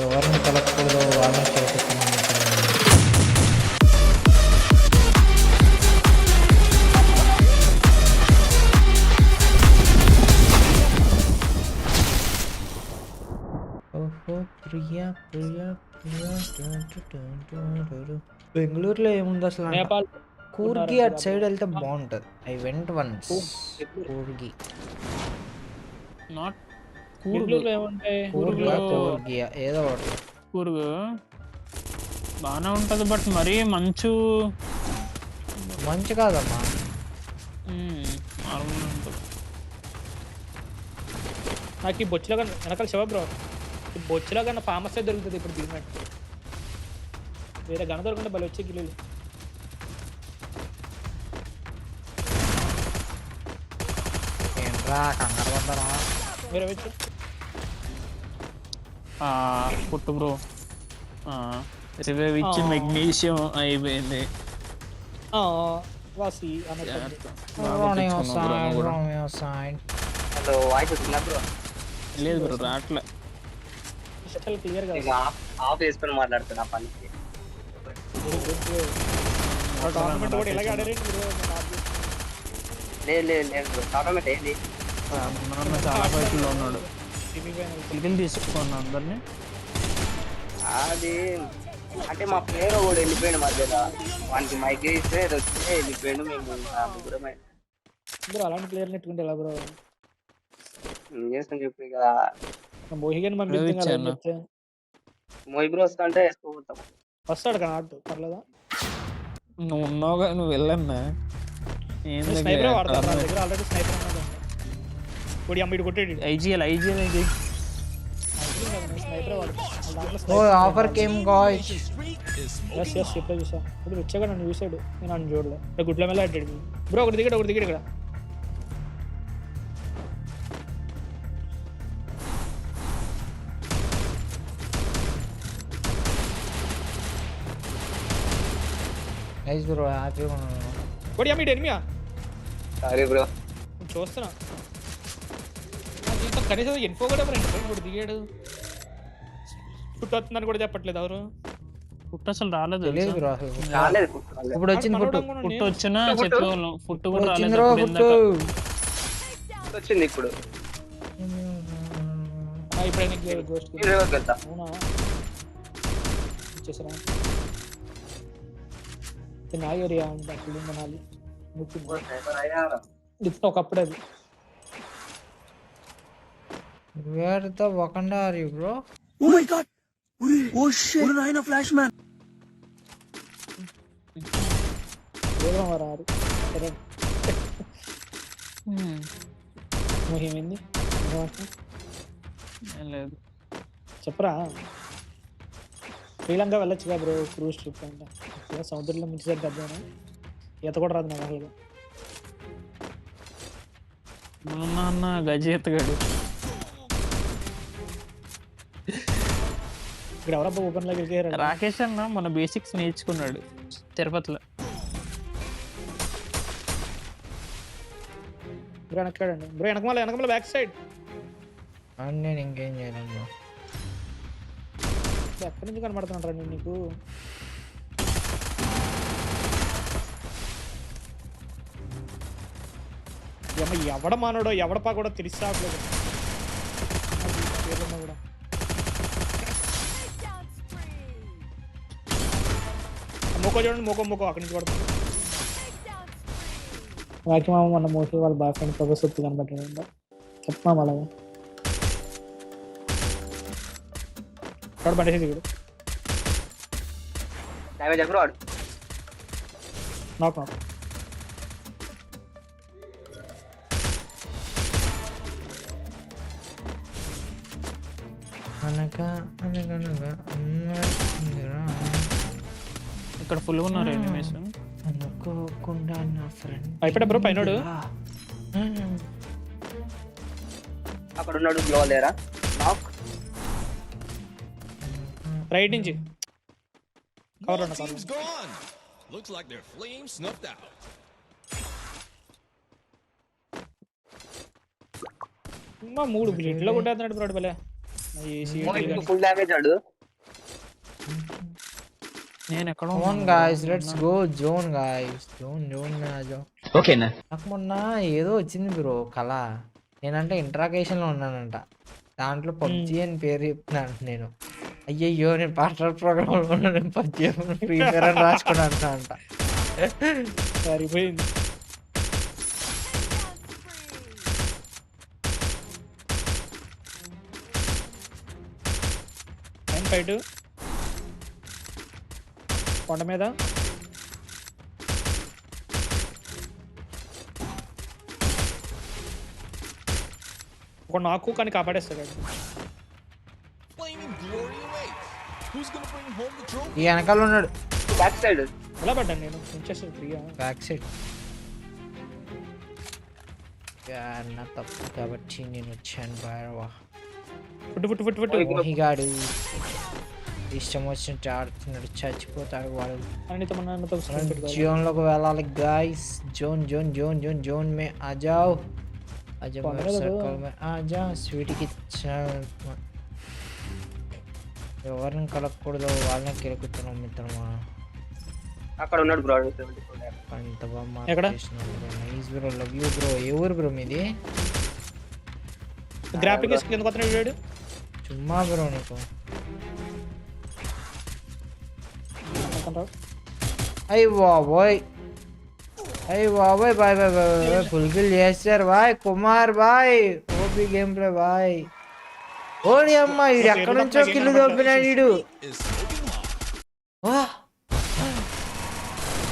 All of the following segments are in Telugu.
ఎవరిని కలపకూడదో వాళ్ళని చేపిస్తున్నాను. ఓహో ప్రియా ప్రియా ప్రియా బెంగళూరులో ఏముంది అసలు అంట. నేపాల్ కూర్గి అటు సైడ్ వెళ్తే బాగుంటది. ఐ వెంట్ వన్స్ కూర్గి. నాట్ కూర్గు బెంగళూరులో ఏముంటాయి? కూర్గి ఏదో ఒకటి. కూర్గు బాగానే ఉంటుంది, బట్ మరీ మంచు మంచి కాదమ్మా. నార్మల్ ఉంటుంది. నాకు ఈ బొచ్చులో కన్నా వెనకాల శివ బ్రో, ఈ బొచ్చులో కన్నా ఫామస్ దొరుకుతుంది ఇప్పుడు భీమట్. వేరే గణ దొరకంటే బలి వచ్చే గిల్లు. ఏంట్రా కంగారు పడ్డారా? వేరే వచ్చి పుట్టు బ్రో రివైవ్ ఇచ్చి మెగ్నీషియం అయిపోయింది. వాసి అన్నట్టు హలో వాయిస్ వస్తుందా బ్రో? లేదు బ్రో రాట్లే. క్లియర్ గా ఆఫ్ వేసుకొని మాట్లాడుతున్నా పనికి. టోర్నమెంట్ కూడా ఇలాగే ఆడారండి మీరు. లేదు లేదు లేదు బ్రో, టోర్నమెంట్ ఏంది? నాన్న చాలా బయటలో ఉన్నాడు. కిల్ తీసుకున్నాను అందరినీ. అది అంటే మా ప్లేయర్ కూడా వెళ్ళిపోయాడు మధ్యలో, వానికి మైక్ ఇస్తే వస్తే వెళ్ళిపోయాడు. మేము ముగ్గురమే. బ్రో అలాంటి ప్లేయర్ నెట్టుకుంటే ఎలా బ్రో? ఏం చేస్తాం చెప్పి ఇక మోహిగన్ పంపిస్తే మోయి బ్రో వస్తా అంటే వేసుకోపోతాం. వస్తాడు కానీ ఆడు పర్లేదా? నువ్వు ఉన్నావుగా, నువ్వు వెళ్ళన్నా. స్నైపర్ వాడతాడు, నా దగ్గర ఆల్రెడీ స్నైపర్ ఉన్నది. కొడి అమ్మ ఇటు కొట్టేది ఐజీఎల్ స్నైపర్ వాడతాడు. ఓ ఆఫర్ కేమ్ గాయ్స్. ఎప్పుడు చూసా ఇప్పుడు వచ్చాక నన్ను చూసాడు, నేను నన్ను చూడలే. గుడ్ల మీద అడ్డాడు బ్రో. ఒకటి దిగాడు ఇక్కడ. నైస్ బ్రో, హ్యాపీగా ఉన్నాను. కొడి అమ్మ ఇటు ఎనిమియా సారీ బ్రో. చూస్తున్నా దీంతో కనీసం ఇన్ఫో కూడా ఇప్పుడు దిగాడు. ఫుట్ వస్తుందని కూడా చెప్పట్లేదు ఎవరు. పుట్టు అసలు రాలేదు. తెలియదు బ్రో అసలు. రాలేదు ఇప్పుడు వచ్చింది పుట్టు. పుట్టు వచ్చినా చెప్పేవాళ్ళం. పుట్టు కూడా వచ్చింది రాలేదు. రో పుట్టు. వచ్చింది ఇప్పుడు. ఇప్పుడు గోస్ట్ వెళ్తా. అవునా వచ్చేసరా నా ఏరియా అంటే అప్పుడు మనాలి ఒకప్పుడు అది. Where the Wakanda are you bro? Oh my god! Oh shit! Naina flash man! రారు ఏమైంది లేదు చెప్పరా? శ్రీలంక వెళ్ళొచ్చుగా బ్రో, క్రూజ్ ట్రిప్ అంట. సముద్రంలో ముంచి దగ్గర ఈత కూడా రాదు నాకు అసలు. నాన్న గజ ఎత్తగాడు. ఇక్కడ ఎవరబ్బా ఓపెన్ లోకి వెళ్ళారు? రాకేష్ అన్న మన బేసిక్స్ నేర్చుకున్నాడు తిరుపతిలో. బ్రో వెనకాడండి బ్రో, వెనకమల బ్యాక్ సైడ్. నేను ఇంకేం చేయలేను బ్రో. ఎక్కడి నుంచి కనబడుతున్నాడు రా నీకు? ఎవడ మానోడో ఎవడపా కూడా తెలిసి రావట్లేదు కూడా. మోకో చూడండి, మోకో అక్కడి నుంచి పడుతుంది. వాకి మామ మొన్న మోసి వాళ్ళ బాయ్ ఫ్రెండ్ ప్రొఫెసర్ కనబట్టాడు. చెప్పమా అలాగా పడేసి దిగుడు. Damage bro. నాకు ఇక్కడ ఫుల్ ఉన్నారు ఎనిమీస్. అనుకోకుండా నా ఫ్రెండ్ అయిపోయా బ్రో పైనోడు. అక్కడ ఉన్నాడు గ్లో లేరా? నాక్ రైట్ నుంచి కవర్ అన్న cover. Looks like their flame snuffed out. మూడు బ్లేడ్లో కొట్టేస్తున్నాడు బ్రో. భలే ఏసీ ఫుల్ డ్యామేజ్ ఆడు. నేను ఎక్కడ Come on guys, let's go zone guys. Zone में आ जाओ. ఓకేనా? నాకు మొన్న ఏదో వచ్చింది బ్రో కళ. నేనంటే ఇంట్రాకేషన్ లో ఉన్నానంట. దాంట్లో పబ్జి అని పేరు చెప్తున్నాను నేను. అయ్యయ్యో నేను పార్ట్నర్ ప్రోగ్రామ్ లో ఉన్నాను, పబ్జి ఫ్రీ ఫైర్ అని రాసుకున్నాను అంట. సరిపోయింది. ఫైట్ కొండ మీద ఒక నాకు కానీ కాపాడేస్తాడు. Flaming glory awaits. Who's gonna bring home the trophy? ఈ వెనకాల ఉన్నాడు. బ్యాక్ సైడ్ ఎలా పడ్డాను నేను ఇంచెస్ ఫ్రీగా. బ్యాక్ సైడ్ నా తప్పు కాబట్టి నేను వచ్చాను. బాయవా ఫుట్ మోహిగాడు ఇష్టం వచ్చినట్టు ఆడుతున్నాడు, చచ్చిపోతాడు వాడు. जोन लोग వెళ్ళాలి guys. Zone zone zone zone zone में आ जाओ, आ जाओ मेरे सर्कल में आ जाओ. స్వీట్కి ఎవరిని కలగకూడదు వాళ్ళని కెలుకుతున్నాం మిత్రమా. అక్కడ ఉన్నాడు బ్రో. అంత బాగా ఎక్కడ? Nice bro, love you bro. ఏ ఊరు బ్రో మీది? గ్రాఫిక్ ఎందుకు వస్తున్నాడు వీడు? చుమ్మా బ్రో నీకు. అయ్యి బాబోయ్, అయ్యి బాబోయ్, boy boy boy boy. Full kill చేస్తారు boy Kumar boy. OP game play boy. ఓడి అమ్మ, వీడు ఎక్కడి నుంచో కిల్లు దొబ్బినాడు వీడు. Is smoking hot. వా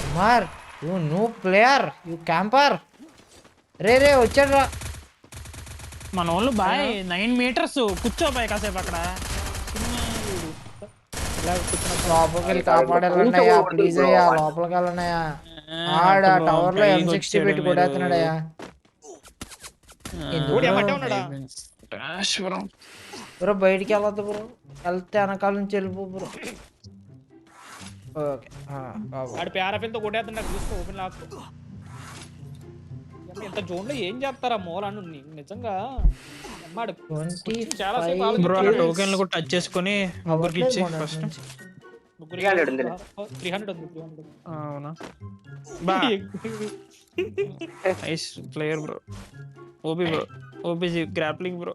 Kumar, you no player, you camper. రే రే వచ్చాడు రా. మన వాళ్ళు బాయ్ 9 meters కూర్చో బాయ్ కాసేపు అక్కడ. లోపలికి వెళ్ళి కాపాడాలన్నయ్యా, ప్లీజ్ అయ్యా లోపలికి వెళ్ళనయ్యా. ఆడ టవర్ లో M60 పెట్టి కొడేస్తున్నాడయ్యా. బ్రో బయటికి వెళ్ళొద్దు బ్రో, వెళ్తే వెనకాల నుంచి వెళ్ళిపో బ్రో. ఓకే ఆడు ప్యారాఫిల్తో కొట్టేస్తున్నాడు, చూసుకో ఓపెన్ లాక్. ఎంత జోన్ లో ఏం చేస్తారా మోలాను నిజంగా. అమ్మాడు చాలా సేపు బ్రో టోకెన్లు కూడా టచ్ చేసుకొని ముగ్గురికి ఇచ్చి ఫస్ట్. 300 ఉంది 300. అవునా బా nice player bro. OB bro, OBG grappling bro.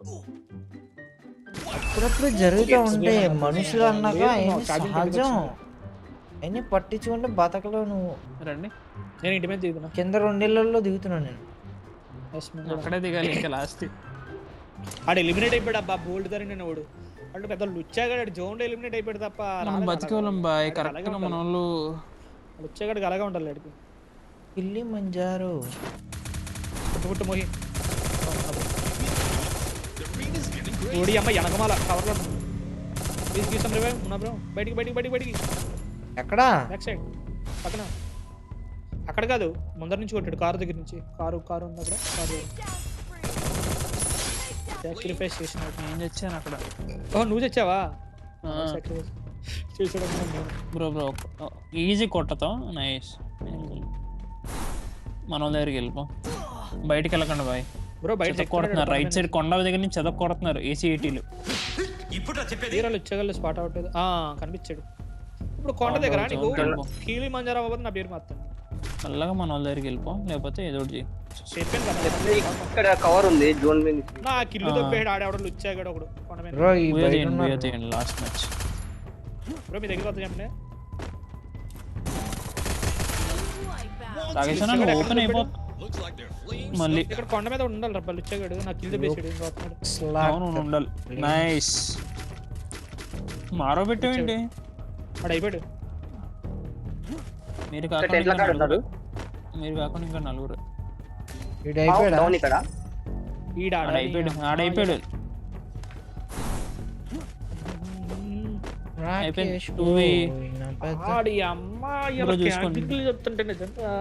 అప్పుడప్పుడు జరుగుతూ ఉంటే మనుషులు అన్నాక ఏమి సహజం. అన్ని పట్టించుకుంటే బతకలో నువ్వు. రండి నేను ఇంటి మీద దిగుతున్నా. కింద 2 ఇళ్లలో దిగుతున్నాను నేను. అక్కడే దిగాలి ఇంకా లాస్ట్. ఆడు ఎలిమినేట్ అయిపోయాడు అబ్బా. బోల్డ్ ధర వాడు అంటే పెద్ద లుచ్చాగాడు. జోన్ ఎలిమినేట్ అయిపోయాడు తప్ప బతికేవాళ్ళం బాయ్. కరెక్ట్ గా మన వాళ్ళు లుచ్చాగాడు అలాగే ఉండాలి. అడిగి పిల్లి మంజారు పుట్టు మోహి ఓడి అమ్మ వెనకమాల కవర్లో తీసుకొస్తాం రే ఉన్నా బ్రో. బయటికి బయటికి బయటికి బయటికి. ఎక్కడా? బ్యాక్ సైడ్ పక్కన. అక్కడ కాదు, ముందర నుంచి కొట్టాడు. కారు దగ్గర నుంచి. కారు ఉంది అక్కడ. కారు సాక్రిఫైస్ చేసినాడు. నేను తెచ్చాను అక్కడ. ఓ నువ్వు తెచ్చావా? సాక్రిఫైస్ చేసాడు బ్రో. బ్రో ఈజీ కొట్టతో నైస్. మన వాళ్ళ దగ్గరికి వెళ్ళిపో. బయటికి వెళ్ళకండి బాయ్. బ్రో బయట కొడుతున్నారు రైట్ సైడ్ కొండ దగ్గర నుంచి చదవ కొడుతున్నారు ఏసీఈటీలు. తీరాలు ఇచ్చగల స్పాట్ అవుట్ కనిపించాడు. ఇప్పుడు కొండ దగ్గర నీకు కీలి మంజారా అవ్వదు నా పేరు మాత్రం. మెల్లగా మన వాళ్ళ దగ్గరికి వెళ్ళిపో, లేకపోతే ఏదో ఒకటి చెప్పాను కదా. ఇక్కడ కవర్ ఉంది జోన్ మీద. నా కిల్లు దొబ్బేడు ఆడేవాడు లుచ్చాగాడు ఒకడు కొండ మీద. బ్రో ఈ బయట ఉన్నారు. లాస్ట్ మ్యాచ్ బ్రో మీ దగ్గర వద్ద చెప్పండి. తాగేసాను ఓపెన్ అయిపో. Looks like they're fleeing. మళ్ళీ ఇక్కడ కొండ మీద ఉండాలి రబ్బా లుచ్చాగాడు. నా కిల్ దొబ్బేసాడు. అవును ఉండాలి. నైస్ మారో పెట్టేయండి. ఆడు అయిపోయాడు. మీరు కాకుండా ఇంకా నలుగురు. వీడు అయిపోయాడా? ఇక్కడ ఈడ ఆడైపోయాడు. రాకేష్ ఆడి అమ్మ చెప్తుంటే నిజంగా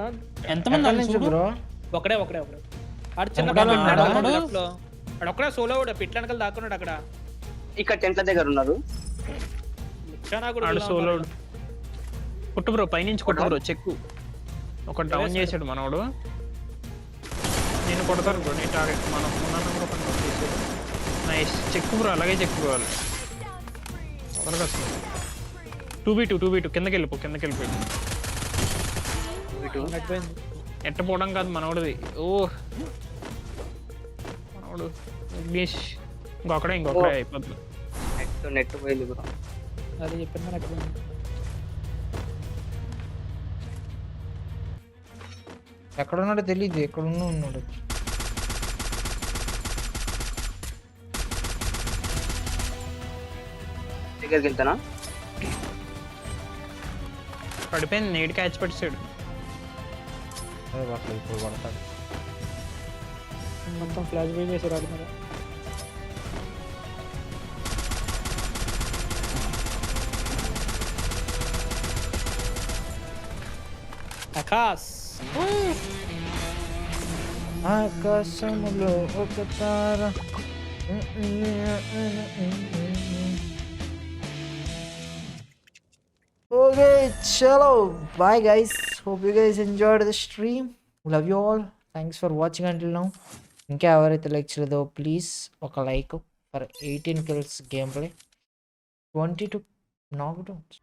ఎంతమంది బ్రో? ఒకడే ఆడు చిన్న ఒక్కడే సోలో పిట్ల వెనకాల దాక్కున్నాడు అక్కడ. ఇక్కడ టెంట్ల దగ్గర ఉన్నారు. ఆడు సోలో కొట్టు బ్రో, పైనుంచి కొట్టు బ్రో. చెక్కు ఒక డౌన్ చేసాడు మనోడు. నేను కొడతాను బ్రో. నేను టార్గెట్ మనం కూడా చేసాడు. నైస్ చెక్కు బ్రో, అలాగే చెక్కుకోవాలి. త్వరగా 2v2 కిందకి వెళ్ళిపో. ఇటు నడిపోయింది. ఎట్ట పోవడం కాదు మనోడిది. ఓ మనోడు ఇంగ్లీష్ ఇంకొకడే అయిపోతుంది. నెట్ పోయింది బ్రో. అది చెప్పిన నడిపోయింది. ఎక్కడ ఉన్నాడో తెలియదు, ఎక్కడ ఉన్నాడు. దగ్గరికి వెళ్తానా? పడిపోయింది, నేడు క్యాచ్ పెట్టాడు. అదే పట్ల ఇప్పుడు పడతాడు. మొత్తం ఫ్లాష్ బై చేసి రాడు మీద. ఆకాశ్ ఆకాశములో ఒక తార. Okay, chalo. Bye guys. Hope you guys enjoyed the stream. Love you all. Thanks for watching until now. ఇంకా ఎవరైతే లైక్ చేయలేదో ప్లీజ్ ఒక like for 18 kills game play, 22 knockdowns.